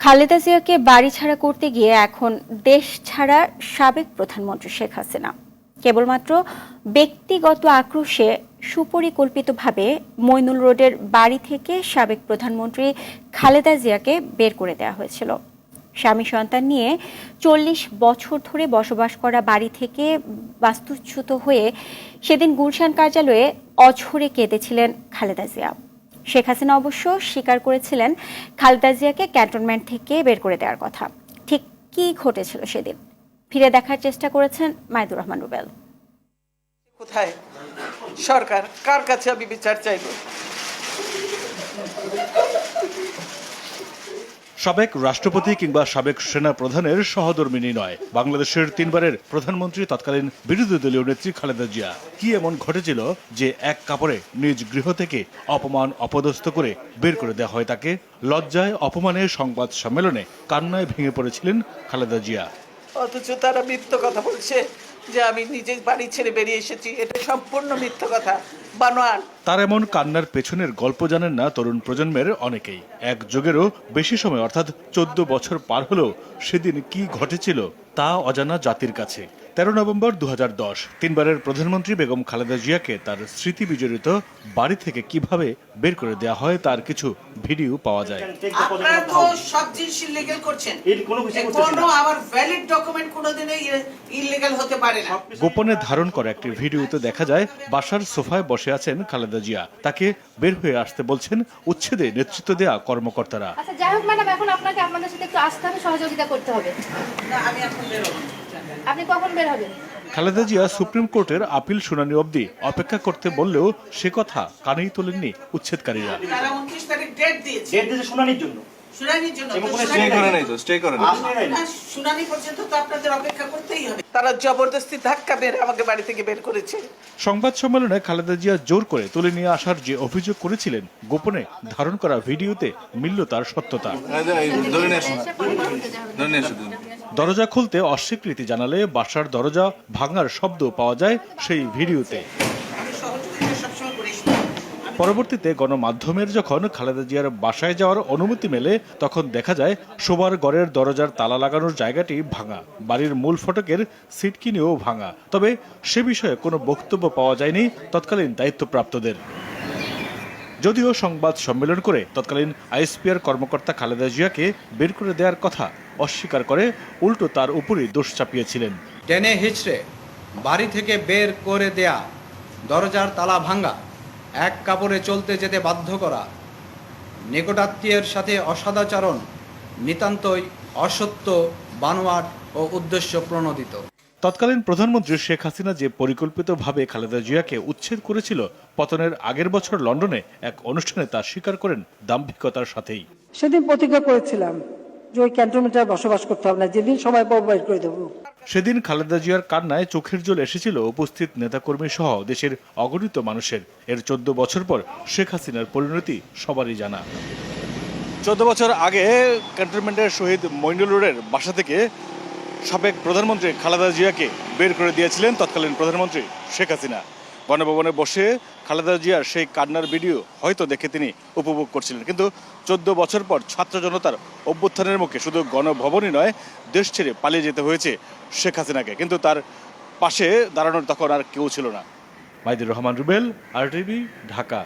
খালেদা জিয়াকে বাড়ি ছাড়া করতে গিয়ে এখন দেশ ছাড়া সাবেক প্রধানমন্ত্রী শেখ হাসিনা কেবলমাত্র ব্যক্তিগত আক্রোশে সুপরিকল্পিতভাবে মইনুল রোডের বাড়ি থেকে সাবেক প্রধানমন্ত্রী খালেদা জিয়াকে বের করে দেওয়া হয়েছিল। স্বামী সন্তান নিয়ে ৪০ বছর ধরে বসবাস করা বাড়ি থেকে বাস্তুচ্যুত হয়ে সেদিন গুলশান কার্যালয়ে অঝরে কেঁদেছিলেন খালেদা জিয়া। শেখ হাসিনা অবশ্য স্বীকার করেছিলেন খালেদা জিয়াকে ক্যান্টনমেন্ট থেকে বের করে দেওয়ার কথা। ঠিক কি ঘটেছিল সেদিন ফিরে দেখার চেষ্টা করেছেন মাইদুর রহমান রুবেল। কোথায় সরকার, কার কাছে আমি বিচার চাইব? সাবেক রাষ্ট্রপতি কিংবা সাবেক সেনা প্রধানের সহধর্মিনী নয়, বাংলাদেশের তিনবারের প্রধানমন্ত্রী তৎকালীন বিরোধী দলীয় নেত্রী খালেদা জিয়া। কি এমন ঘটেছিল যে এক কাপড়ে নিজ গৃহ থেকে অপমান অপদস্থ করে বের করে দেওয়া হয় তাকে? লজ্জায় অপমানে সংবাদ সম্মেলনে কান্নায় ভেঙে পড়েছিলেন খালেদা জিয়া। অথচ তারা মিথ্যা কথা বলছে যে আমি নিজে বাড়ি ছেড়ে বেরিয়ে এসেছি। এটা সম্পূর্ণ মিথ্যা কথা, বানোয়াট। তার এমন কান্নার পেছনের গল্প জানেন না তরুণ প্রজন্মের অনেকেই। এক যুগেরও বেশি সময় অর্থাৎ ১৪ বছর পার হলেও সেদিন কি ঘটেছিল তা অজানা জাতির কাছে। ১৩ নভেম্বর ২০১০ তিনবারের প্রধানমন্ত্রী বেগম খালেদা জিয়াকে তার স্মৃতি বিজড়িত বাড়ি থেকে কিভাবে বের করে দেওয়া হয় তার কিছু ভিডিও পাওয়া যায়। আপনারা তো সব জিনিস ইলিগাল করছেন, কোনো আবার ভ্যালিড ডকুমেন্ট কোনোদিনই ইলিগাল হতে পারে না। গোপনে ধারণ করা একটি ভিডিওতে দেখা যায় বাসার সোফায় বসে আছেন খালেদা জিয়া। তাকে বের হয়ে আসতে বলছেন উচ্ছেদে নেতৃত্ব দেয়া কর্মকর্তারা। আচ্ছা যাই হোক ম্যাডাম, এখন আপনাকে আপনাদের সাথে একটু আসতে হবে, সহযোগিতা করতে হবে। না, আমি এখন বের হব। আপনি কখন বের হবেন? খালেদা জিয়া সুপ্রিম কোর্টের আপিল শুনানি অবধি অপেক্ষা করতে বললেও সে কথা কানেই তোলেননি উচ্ছেদকারীরা। তারা 29 তারিখ ডেট দিয়েছে শুনানির জন্য। শুনানির জন্য শুনানি পর্যন্ত তো আপনাদের অপেক্ষা করতেই হবে। তারা জবরদস্তি ধাক্কা মেরে আমাকে বাড়ি থেকে বের করেছে। সংবাদ সম্মেলনে খালেদা জিয়া জোর করে তুলে নিয়ে আসার যে অভিযোগ করেছিলেন, গোপনে ধারণ করা ভিডিওতে মিলল তার সত্যতা। দরজা খুলতে অস্বীকৃতি জানালে বাসার দরজা ভাঙার শব্দ পাওয়া যায় সেই ভিডিওতে। পরবর্তীতে গণমাধ্যমের যখন খালেদা জিয়ার বাসায় যাওয়ার অনুমতি মেলে তখন দেখা যায় শোবার ঘরের দরজার তালা লাগানোর জায়গাটি ভাঙা, বাড়ির মূল ফটকের সিটকিনিও ভাঙা। তবে সে বিষয়ে কোনো বক্তব্য পাওয়া যায়নি তৎকালীন দায়িত্বপ্রাপ্তদের। যদিও সংবাদ সম্মেলন করে তৎকালীন আইএসপিআর কর্মকর্তা খালেদা জিয়াকে বের করে দেওয়ার কথা অস্বীকার করে উল্টো তার উপরই দোষ চাপিয়েছিলেন। টেনে হিচড়ে বাড়ি থেকে বের করে দেয়া, দরজার তালা ভাঙা, এক কাপড়ে চলতে যেতে বাধ্য করা, নিকটাত্মীয়ের সাথে অসদাচরণ নিতান্তই অসত্য, বানোয়াট ও উদ্দেশ্য প্রণোদিত। তৎকালীন প্রধানমন্ত্রী শেখ হাসিনা যে পরিকল্পিতভাবে খালেদা জিয়াকে উচ্ছেদ করেছিল, পতনের আগের বছর লন্ডনে এক অনুষ্ঠানে তা স্বীকার করেন দাম্ভিকতার সাথেই। সেদিন প্রতিজ্ঞা করেছিলাম যে ওই ক্যান্টনমেন্টে বসবাস করতে হবে না, যেদিন সবাই বাইর করে দেবো। সেদিন খালেদা জিয়ার কান্নায় চোখের জল এসেছিল উপস্থিত নেতাকর্মী সহ দেশের অগণিত মানুষের। এর ১৪ বছর পর শেখ হাসিনার পরিণতি সবারই জানা। ১৪ বছর আগে ক্যান্টনমেন্টের শহীদ মইনুল রোডের বাসা থেকে সাবেক প্রধানমন্ত্রী খালেদা জিয়াকে বের করে দিয়েছিলেন তৎকালীন প্রধানমন্ত্রী শেখ হাসিনা। গণভবনে বসে খালেদা জিয়ার সেই কান্নার ভিডিও হয়তো দেখে তিনি উপভোগ করছিলেন। কিন্তু ১৪ বছর পর ছাত্র জনতার অভ্যুত্থানের মুখে শুধু গণভবনই নয়, দেশ ছেড়ে পালিয়ে যেতে হয়েছে শেখ হাসিনাকে। কিন্তু তার পাশে দাঁড়ানোর তখন আর কেউ ছিল না। মাইদুর রহমান রুবেল, RTV, ঢাকা।